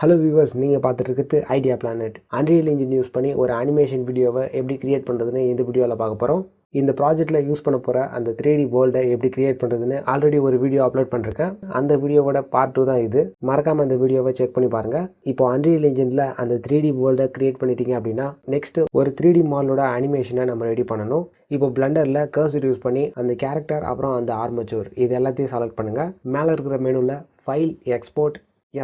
Hello viewers, நீங்கள் பார்த்துட்டு இருக்கிறது idea planet. Unreal engine use பண்ணி ஒரு அனிமேஷன் வீடியோவை எப்படி கிரியேட் பண்ணுறதுன்னு இந்த வீடியோவில் பார்க்க போகிறோம். இந்த ப்ராஜெக்ட்டில் யூஸ் பண்ண போகிற அந்த 3D வேர்ல்டை எப்படி கிரியேட் பண்ணுறதுன்னு ஆல்ரெடி ஒரு வீடியோ அப்லோட் பண்ணிருக்கேன். அந்த வீடியோவோட பார்ட் 2 தான் இது. மறக்காமல் அந்த வீடியோவை செக் பண்ணி பாருங்கள். இப்போ அன்ரியல் இன்ஜினில் அந்த 3D வேர்ல்டை கிரியேட் பண்ணிட்டீங்க அப்படின்னா நெக்ஸ்ட் ஒரு 3D மாடலோட அனிமேஷனை நம்ம ரெடி பண்ணணும். இப்போ பிளண்டரில் கர்சர் யூஸ் பண்ணி அந்த கேரக்டர் அப்புறம் அந்த ஆர்மச்சூர் இது எல்லாத்தையும் செலக்ட் பண்ணுங்கள். மேலே இருக்கிற மெனுவில் ஃபைல், எக்ஸ்போர்ட்,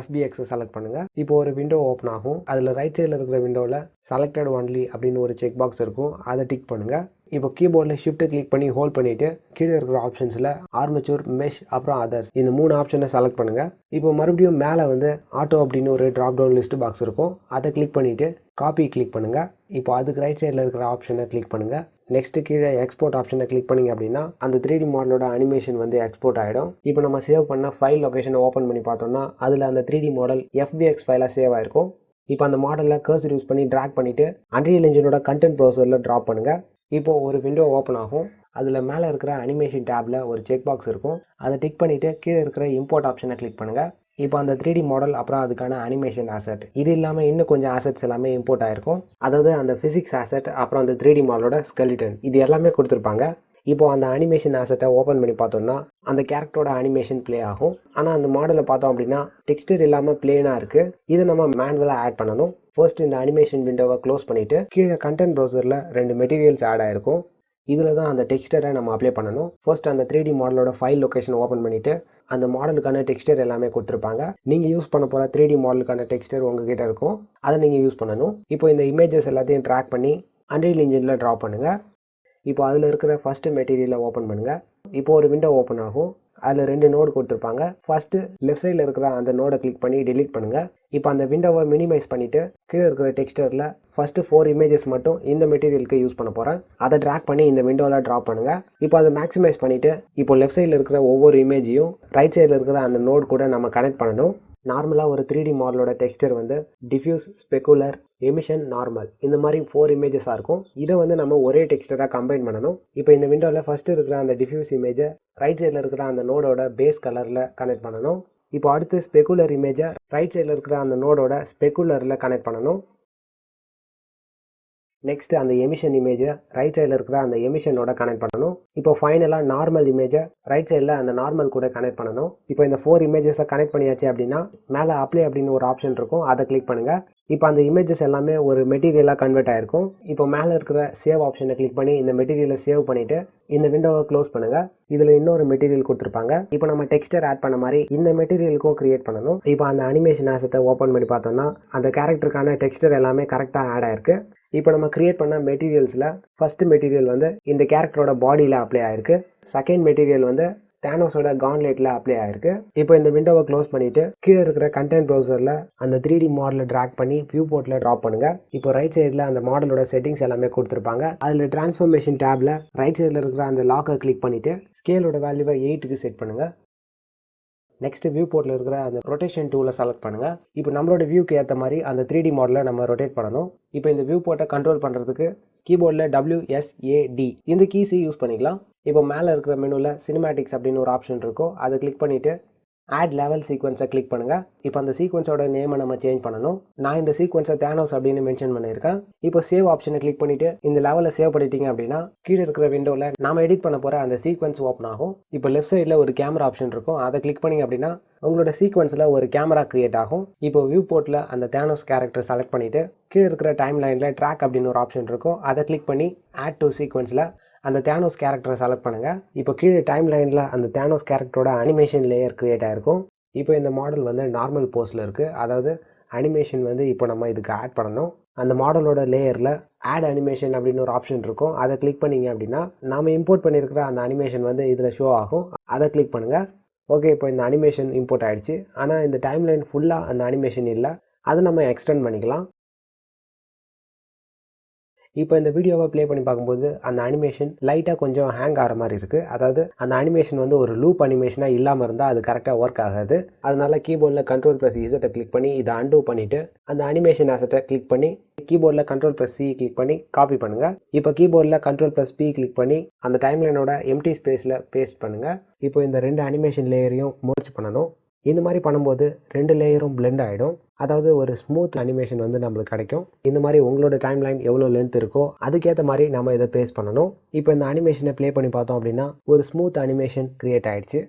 FBX செலக்ட் பண்ணுங்கள். இப்போ ஒரு விண்டோ ஓப்பன் ஆகும். அதில் ரைட் சைடில் இருக்கிற விண்டோவில் செலக்டட் ஒன்லி அப்படின்னு ஒரு செக் பாக்ஸ் இருக்கும். அதை டிக் பண்ணுங்கள். இப்போ கீபோர்டில் ஷிஃப்ட்டை கிளிக் பண்ணி ஹோல்ட் பண்ணிவிட்டு கீழே இருக்கிற ஆப்ஷன்ஸில் ஆர்மச்சூர், மெஷ் அப்புறம் அதர்ஸ் இந்த 3 ஆப்ஷனை செலக்ட் பண்ணுங்கள். இப்போ மறுபடியும் மேலே வந்து ஆட்டோ அப்படின்னு ஒரு ட்ராப் டவுன் லிஸ்ட் பாக்ஸ் இருக்கும். அதை கிளிக் பண்ணிவிட்டு காப்பி கிளிக் பண்ணுங்கள். இப்போ அதுக்கு ரைட் சைடில் இருக்கிற ஆப்ஷனை கிளிக் பண்ணுங்கள். நெக்ஸ்ட் கீழே எக்ஸ்போர்ட் ஆப்ஷனை கிளிக் பண்ணிங்க அப்படின்னா அந்த 3D மாடலோட அனிமேஷன் வந்து எக்ஸ்போர்ட் ஆகிடும். இப்போ நம்ம சேவ் பண்ண ஃபைல் லொகேஷனை ஓப்பன் பண்ணி பார்த்தோம்னா அதில் அந்த 3D மாடல் FBX ஃபைலாக சேவ் ஆகிருக்கும். இப்போ அந்த மாடலில் கர்சர் யூஸ் பண்ணி ட்ராக் பண்ணிவிட்டு அன்ரியல் இன்ஜினோட கண்டென்ட் ப்ரௌசரில் ட்ராப் பண்ணுங்கள். இப்போது ஒரு விண்டோ ஓப்பன் ஆகும். அதில் மேலே இருக்கிற அனிமேஷன் டேப்பில் ஒரு செக் பாக்ஸ் இருக்கும். அதை டிக் பண்ணிவிட்டு கீழே இருக்கிற இம்போர்ட் ஆப்ஷனை கிளிக் பண்ணுங்கள். இப்போ அந்த 3D மாடல் அப்புறம் அதுக்கான அனிமேஷன் ஆசெட் இது இல்லாமல் இன்னும் கொஞ்சம் ஆசெட்ஸ் எல்லாமே இம்போர்ட் ஆகிருக்கும். அதாவது அந்த ஃபிசிக்ஸ் ஆசெட் அப்புறம் அந்த 3D மாடலோட ஸ்கெலிட்டன் இது எல்லாமே கொடுத்துருப்பாங்க. இப்போ அந்த அனிமேஷன் ஆசெட்டை ஓப்பன் பண்ணி பார்த்தோம்னா அந்த கேரக்டரோட அனிமேஷன் ப்ளே ஆகும். ஆனால் அந்த மாடலை பார்த்தோம் அப்படின்னா டெக்ஸ்டர் இல்லாமல் பிளேனாக இருக்குது. இதை நம்ம மேனுவலாக ஆட் பண்ணணும். ஃபர்ஸ்ட் இந்த அனிமேஷன் விண்டோவை க்ளோஸ் பண்ணிவிட்டு கீழே கண்டென்ட் ப்ரௌசரில் 2 மெட்டீரியல்ஸ் ஆட் ஆகிருக்கும். இதில் தான் அந்த டெக்ஸ்டரை நம்ம அப்ளை பண்ணணும். ஃபர்ஸ்ட் அந்த 3D மாடலோட ஃபைல் லொகேஷன் ஓப்பன் பண்ணிவிட்டு அந்த மாடலுக்கான டெக்ஸ்டர் எல்லாமே கொடுத்துருப்பாங்க. நீங்கள் யூஸ் பண்ண போகிற 3D மாடலுக்கான டெக்ஸ்டர் உங்ககிட்ட இருக்கும். அதை நீங்கள் யூஸ் பண்ணணும். இப்போ இந்த இமேஜஸ் எல்லாத்தையும் ட்ராக் பண்ணி அன்ரியல் இன்ஜினில் ட்ரா பண்ணுங்கள். இப்போ அதில் இருக்கிற ஃபஸ்ட்டு மெட்டீரியலை ஓப்பன் பண்ணுங்கள். இப்போ ஒரு விண்டோ ஓப்பன் ஆகும். அதில் 2 நோடு கொடுத்துருப்பாங்க. ஃபஸ்ட்டு லெஃப்ட் சைடில் இருக்கிற அந்த நோடை கிளிக் பண்ணி டெலீட் பண்ணுங்கள். இப்போ அந்த விண்டோவை மினிமைஸ் பண்ணிவிட்டு கீழே இருக்கிற டெக்ஸ்டரில் ஃபஸ்ட்டு 4 இமேஜஸ் மட்டும் இந்த மெட்டீரியலுக்கு யூஸ் பண்ண போகிறேன். அதை ட்ராக் பண்ணி இந்த விண்டோவில் ட்ராப் பண்ணுங்கள். இப்போ அதை மேக்ஸிமைஸ் பண்ணிவிட்டு இப்போ லெஃப்ட் சைடில் இருக்கிற ஒவ்வொரு இமேஜையும் ரைட் சைடில் இருக்கிற அந்த நோடு கூட நம்ம கனெக்ட் பண்ணணும். நார்மலாக ஒரு 3D மாடலோட டெக்ஸ்டர் வந்து டிஃப்யூஸ், ஸ்பெகுலர், எமிஷன், நார்மல் இந்த மாதிரி 4 இமேஜஸாக இருக்கும். இதை வந்து நம்ம ஒரே டெக்ஸ்டராக கம்பைன் பண்ணணும். இப்போ இந்த விண்டோவில் ஃபஸ்ட்டு இருக்கிற அந்த டிஃப்யூஸ் இமேஜை ரைட் சைடில் இருக்கிற அந்த நோடோட பேஸ் கலரில் கனெக்ட் பண்ணணும். இப்போ அடுத்து ஸ்பெகுலர் இமேஜை ரைட் சைடில் இருக்கிற அந்த நோடோட ஸ்பெகுலரில் கனெக்ட் பண்ணணும். நெக்ஸ்ட் அந்த எமிஷன் இமேஜை ரைட் சைடில் இருக்கிற அந்த எமிஷனோட கனெக்ட் பண்ணணும். இப்போ ஃபைனலாக நார்மல் இமேஜை ரைட் சைடில் அந்த நார்மல் கூட கனெக்ட் பண்ணணும். இப்போ இந்த 4 இமேஜஸை கனெக்ட் பண்ணியாச்சு அப்படின்னா மேலே அப்ளை அப்படின்னு ஒரு ஆப்ஷன் இருக்கும். அதை கிளிக் பண்ணுங்கள். இப்போ அந்த இமேஜஸ் எல்லாமே ஒரு மெட்டீரியலாக கன்வெர்ட் ஆகிருக்கும். இப்போ மேலே இருக்கிற சேவ் ஆப்ஷனை கிளிக் பண்ணி இந்த மெட்டீரியலை சேவ் பண்ணிவிட்டு இந்த விண்டோவை க்ளோஸ் பண்ணுங்கள். இதில் இன்னொரு மெட்டீரியல் கொடுத்துருப்பாங்க. இப்போ நம்ம டெக்ஸ்டர் ஆட் பண்ண மாதிரி இந்த மெட்டீரியலுக்கும் கிரியேட் பண்ணணும். இப்போ அந்த அனிமேஷன் ஆசெட்டை ஓப்பன் பண்ணி பார்த்தோம்னா அந்த கேரக்டருக்கான டெக்ஸ்டர் எல்லாமே கரெக்டாக ஆட் ஆயிருக்கு. இப்போ நம்ம கிரியேட் பண்ண மெட்டீரியல்ஸில் ஃபஸ்ட்டு மெட்டீரியல் வந்து இந்த கேரக்டரோட பாடியில் அப்ளை ஆகிருக்கு. செகண்ட் மெட்டீரியல் வந்து தேனோஸோட கான்லெட்டில் அப்ளை ஆகிருக்கு. இப்போ இந்த விண்டோவை க்ளோஸ் பண்ணிவிட்டு கீழே இருக்கிற கண்டென்ட் ப்ரௌசரில் அந்த 3D மாடலை ட்ராக் பண்ணி வியூ போர்ட்டில் ட்ராப் பண்ணுங்கள். இப்போ ரைட் சைடில் அந்த மாடலோட செட்டிங்ஸ் எல்லாமே கொடுத்துருப்பாங்க. அதில் டிரான்ஸ்ஃபர்மேஷன் டேப்பில் ரைட் சைடில் இருக்கிற அந்த லாக்கை கிளிக் பண்ணிவிட்டு ஸ்கேலோட வேல்யூவை 8க்கு செட் பண்ணுங்கள். நெக்ஸ்ட் வியூ போர்ட்டில் இருக்கிற அந்த ரொட்டேஷன் டூலை செலக்ட் பண்ணுங்கள். இப்போ நம்மளோட வியூக்கு ஏற்ற மாதிரி அந்த 3D மாடலை நம்ம ரொட்டேட் பண்ணணும். இப்போ இந்த வியூ போர்ட்டை கண்ட்ரோல் பண்ணுறதுக்கு கீபோர்டில் WSAD இந்த கீஸை யூஸ் பண்ணிக்கலாம். இப்போ மேலே இருக்கிற மெனுவில் சினிமேட்டிக்ஸ் அப்படின்னு ஒரு ஆப்ஷன் இருக்கும். அதை கிளிக் பண்ணிவிட்டு ஆட் லெவல் சீக்வன்ஸை கிளிக் பண்ணுங்கள். இப்போ அந்த சீக்வன்ஸோட நேமை நம்ம சேஞ்ச் பண்ணணும். நான் இந்த சீக்வன்ஸை தேனோஸ் அப்படின்னு மென்ஷன் பண்ணியிருக்கேன். இப்போ சேவ் ஆப்ஷனை கிளிக் பண்ணிவிட்டு இந்த லெவலில் சேவ் பண்ணிட்டீங்க அப்படின்னா கீழே இருக்கிற விண்டோவில் நாம் எடிட் பண்ண போகிற அந்த சீக்வன்ஸ் ஓப்பன் ஆகும். இப்போ லெஃப்ட் சைடில் ஒரு கேமரா ஆப்ஷன் இருக்கும். அதை கிளிக் பண்ணிங்க அப்படின்னா உங்களோட சீக்வன்ஸில் ஒரு கேமரா கிரியேட் ஆகும். இப்போ வியூ போர்ட்டில் அந்த தேனோஸ் கேரக்டர் செலக்ட் பண்ணிவிட்டு கீழே இருக்கிற டைம் லைனில் ட்ராக் அப்படின்னு ஒரு ஆப்ஷன் இருக்கும். அதை கிளிக் பண்ணி ஆட் டு சீக்வன்ஸில் அந்த தேனோஸ் கேரக்டரை செலக்ட் பண்ணுங்கள். இப்போ கீழே டைம் லைனில் அந்த தேனோஸ் கேரக்டரோட அனிமேஷன் லேயர் கிரியேட் ஆகிருக்கும். இப்போ இந்த மாடல் வந்து நார்மல் போஸில் இருக்குது. அதாவது அனிமேஷன் வந்து இப்போ நம்ம இதுக்கு ஆட் பண்ணணும். அந்த மாடலோட லேயரில் ஆட் அனிமேஷன் அப்படின்னு ஒரு ஆப்ஷன் இருக்கும். அதை கிளிக் பண்ணிங்க அப்படின்னா நாம் இம்போர்ட் பண்ணியிருக்கிற அந்த அனிமேஷன் வந்து இதில் ஷோ ஆகும். அதை கிளிக் பண்ணுங்கள். ஓகே, இப்போ இந்த அனிமேஷன் இம்போர்ட் ஆகிடுச்சு. ஆனால் இந்த டைம் லைன் ஃபுல்லாக அந்த அனிமேஷன் இல்லை. அதை நம்ம எக்ஸ்டெண்ட் பண்ணிக்கலாம். இப்போ இந்த வீடியோவை ப்ளே பண்ணி பார்க்கும்போது அந்த அனிமேஷன் லைட்டாக கொஞ்சம் ஹேங் ஆகிற மாதிரி இருக்குது. அதாவது அந்த அனிமேஷன் வந்து ஒரு லூப் அனிமேஷனாக இல்லாமல் இருந்தால் அது கரெக்டாக ஒர்க் ஆகாது. அதனால கீபோர்டில் Ctrl+Z கிளிக் பண்ணி இதை அன்டூ பண்ணிவிட்டு அந்த அனிமேஷன் ஆசெட்டை கிளிக் பண்ணி கீபோர்டில் Ctrl+C கிளிக் பண்ணி காப்பி பண்ணுங்கள். இப்போ கீபோர்டில் Ctrl+P கிளிக் பண்ணி அந்த டைம்லைனோட எம்டி ஸ்பேஸில் பேஸ்ட் பண்ணுங்கள். இப்போ இந்த 2 அனிமேஷன் லேயரையும் மர்ஜ் பண்ணணும். இந்த மாதிரி பண்ணும்போது 2 லேயரும் பிளெண்ட் ஆகிடும். அதாவது ஒரு ஸ்மூத் அனிமேஷன் வந்து நம்மளுக்கு கிடைக்கும். இந்த மாதிரி உங்களோட டைம் லைன் எவ்வளோ லென்த் இருக்கோ அதுக்கேற்ற மாதிரி நம்ம இதை பேஸ் பண்ணணும். இப்போ இந்த அனிமேஷனை ப்ளே பண்ணி பார்த்தோம் அப்படின்னா ஒரு ஸ்மூத் அனிமேஷன் கிரியேட் ஆயிடுச்சு.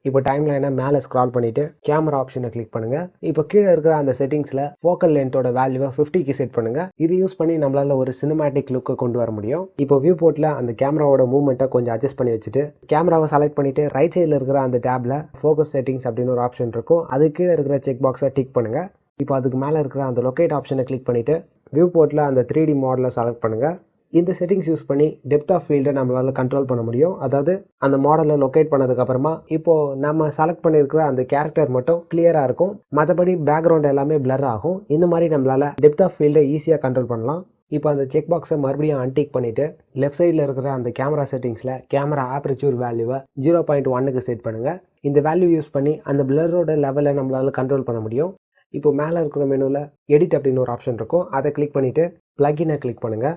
இப்போ டைம் லைனை மேலே ஸ்க்ரால் பண்ணிவிட்டு கேமரா ஆப்ஷனை கிளிக் பண்ணுங்கள். இப்போ கீழே இருக்கிற அந்த செட்டிங்ஸில் ஃபோக்கல் லென்த்தோட வேல்யூவை 50க்கு செட் பண்ணுங்கள். இது யூஸ் பண்ணி நம்மளால் ஒரு சினிமேட்டிக் லுக்கை கொண்டு வர முடியும். இப்போ வியூ போர்ட்டில் அந்த கேமராவோட மூவ்மெண்ட்டை கொஞ்சம் அட்ஜஸ்ட் பண்ணி வச்சுட்டு கேமராவை செலக்ட் பண்ணிவிட்டு ரைட் சைடில் இருக்கிற அந்த டேப்பில் ஃபோக்கஸ் செட்டிங்ஸ் அப்படின்னு ஒரு ஆப்ஷன் இருக்கும். அது கீழே இருக்கிற செக் பாக்ஸை டிக் பண்ணுங்கள். இப்போ அதுக்கு மேலே இருக்கிற அந்த லொக்கேட் ஆப்ஷனை கிளிக் பண்ணிவிட்டு வியூ போர்ட்டில் அந்த 3D மாடலை செலக்ட் பண்ணுங்கள். இந்த செட்டிங்ஸ் யூஸ் பண்ணி டெப்த் ஆஃப் ஃபீல்டை நம்மளால் கண்ட்ரோல் பண்ண முடியும். அதாவது அந்த மாடலை லொக்கேட் பண்ணதுக்கப்புறமா இப்போது நம்ம செலக்ட் பண்ணியிருக்கிற அந்த கேரக்டர் மட்டும் கிளியராக இருக்கும், மற்றபடி பேக்ரவுண்ட் எல்லாமே பிளர் ஆகும். இந்த மாதிரி நம்மளால் டெப்த் ஆஃப் ஃபீல்டை ஈஸியாக கண்ட்ரோல் பண்ணலாம். இப்போ அந்த செக் பாக்ஸை மறுபடியும் அன்டிக் பண்ணிவிட்டு லெஃப்ட் சைடில் இருக்கிற அந்த கேமரா செட்டிங்ஸில் கேமரா ஆப்பர்ச்சூர் வேல்யூவை 0.1க்கு செட் பண்ணுங்கள். இந்த வேல்யூ யூஸ் பண்ணி அந்த பிளரோட லெவலை நம்மளால் கண்ட்ரோல் பண்ண முடியும். இப்போ மேலே இருக்கிற மெனுவில் எடிட் அப்படின்னு ஒரு ஆப்ஷன் இருக்கும். அதை கிளிக் பண்ணிவிட்டு ப்ளக்கினை கிளிக் பண்ணுங்கள்.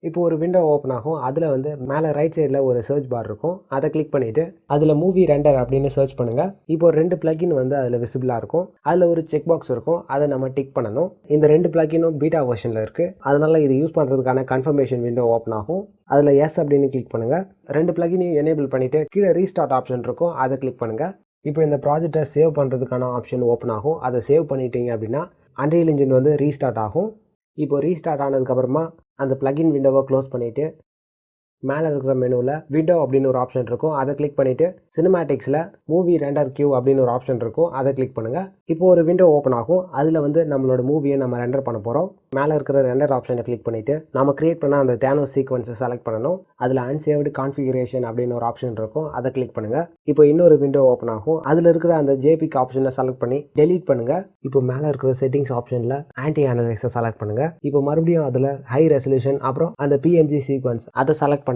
இப்போ ஒரு விண்டோ ஓப்பன் ஆகும். அதில் வந்து மேலே ரைட் சைடில் ஒரு சர்ச் பார் இருக்கும். அதை கிளிக் பண்ணிவிட்டு அதில் மூவி ரெண்டர் அப்படின்னு சர்ச் பண்ணுங்கள். இப்போ 2 பிளக்கின் வந்து அதில் விசிபிளாக இருக்கும். அதில் ஒரு செக் பாக்ஸ் இருக்கும், அதை நம்ம டிக் பண்ணணும். இந்த 2 பிளக்கினும் பீட்டா வெர்ஷனில் இருக்குது. அதனால் இது யூஸ் பண்ணுறதுக்கான கன்ஃபர்மேஷன் விண்டோ ஓப்பன் ஆகும். அதில் எஸ் அப்படின்னு கிளிக் பண்ணுங்கள். 2 பிளக்கினையும் எனேபிள் பண்ணிவிட்டு கீழே ரீஸ்டார்ட் ஆப்ஷன் இருக்கும், அதை கிளிக் பண்ணுங்கள். இப்போ இந்த ப்ராஜெக்டை சேவ் பண்ணுறதுக்கான ஆப்ஷன் ஓப்பன் ஆகும். அதை சேவ் பண்ணிட்டீங்க அப்படின்னா அன்ரியல் இன்ஜின் வந்து ரீஸ்டார்ட் ஆகும். இப்போ ரீஸ்டார்ட் ஆனதுக்கப்புறமா அந்த பிளகின் விண்டோவை க்ளோஸ் பண்ணிவிட்டு மேலே இருக்கிற மெனுவில் விண்டோ அப்படின்னு ஒரு ஆப்ஷன் இருக்கும். அதை கிளிக் பண்ணிவிட்டு சினிமேட்டிக்ஸில் மூவி ரெண்டர் கியூ அப்படின்னு ஒரு ஆப்ஷன் இருக்கும். அதை கிளிக் பண்ணுங்கள். இப்போ ஒரு விண்டோ ஓப்பன் ஆகும். அதில் வந்து நம்மளோட மூவியை நம்ம ரெண்டர் பண்ண போகிறோம். மேலே இருக்கிற ரெண்டர் ஆப்ஷனை கிளிக் பண்ணிவிட்டு நம்ம கிரியேட் பண்ண அந்த தேனோஸ் சீக்வன்ஸை செலக்ட் பண்ணணும். அதில் அன்சேவ்டு கான்ஃபிகரேஷன் அப்படின்னு ஒரு ஆப்ஷன் இருக்கும். அதை கிளிக் பண்ணுங்கள். இப்போ இன்னொரு விண்டோ ஓப்பன் ஆகும். அதில் இருக்கிற அந்த ஜேபிக் ஆப்ஷனை செலக்ட் பண்ணி டெலீட் பண்ணுங்கள். இப்போ மேலே இருக்கிற செட்டிங்ஸ் ஆப்ஷனில் ஆன்டி அனலைஸை செலக்ட் பண்ணுங்கள். இப்போ மறுபடியும் அதில் ஹை ரெசல்யூஷன் அப்புறம் அந்த பிஎன்ஜி சீக்வன்ஸ் அதை செலக்ட் பண்ணுங்கள்.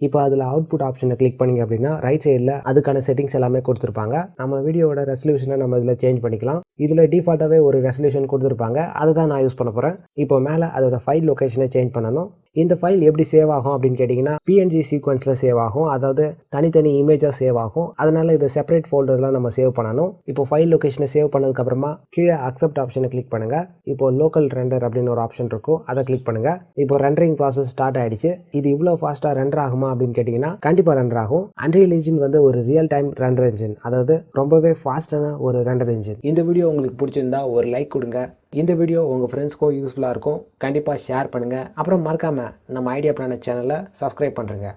இப்போ அதில் அவுட்புட் ஆப்ஷனை கிளிக் பண்ணிங்க அப்படின்னா ரைட் சைடில் அதுக்கான செட்டிங்ஸ் எல்லாமே கொடுத்துருப்பாங்க. நம்ம வீடியோட ரெசல்யூஷனை நம்ம இதில் சேஞ்ச் பண்ணிக்கலாம். இதில் டிஃபால்ட்டாகவே ஒரு ரெசல்யூஷன் கொடுத்துருப்பாங்க, அதை தான் நான் யூஸ் பண்ண போகிறேன். இப்போ மேலே அதோட ஃபைல் லொக்கேஷனை சேஞ்ச் பண்ணணும். இந்த ஃபைல் எப்படி சேவ் ஆகும் அப்படின்னு கேட்டிங்கன்னா பிஎன்ஜி சீக்வன்ஸில் சேவ் ஆகும். அதாவது தனித்தனி இமேஜாக சேவ் ஆகும். அதனால் இதை செப்பரேட் ஃபோல்டர்லாம் நம்ம சேவ் பண்ணணும். இப்போ ஃபைல் லொக்கேஷனை சேவ் பண்ணதுக்கப்புறமா கீழே அக்செப்ட் ஆப்ஷனை கிளிக் பண்ணுங்கள். இப்போ லோக்கல் ரெண்டர் அப்படின்னு ஒரு ஆப்ஷன் இருக்கும், அதை கிளிக் பண்ணுங்கள். இப்போ ரெண்டரிங் ப்ராசஸ் ஸ்டார்ட் ஆகிடுச்சு. இது இவ்வளோ ஃபாஸ்ட்டாக ரெண்டர் ஆகுமா அப்படின்னு கேட்டிங்கன்னா கண்டிப்பாக ரெண்டர் ஆகும். அன்ரியல் இன்ஜின் வந்து ஒரு ரியல் டைம் ரெண்டர் இன்ஜின், அதாவது ரொம்பவே ஃபாஸ்ட்டான ஒரு ரெண்டர் இன்ஜின். இந்த வீடியோ உங்களுக்கு பிடிச்சிருந்தா ஒரு லைக் கொடுங்க. இந்த வீடியோ உங்கள் ஃப்ரெண்ட்ஸ்க்கும் யூஸ்ஃபுல்லாக இருக்கும். கண்டிப்பாக ஷேர் பண்ணுங்கள். அப்புறம் மறக்காமல் நம்ம ஐடியா பிளானட் சேனலை சப்ஸ்கிரைப் பண்ணுறேங்க.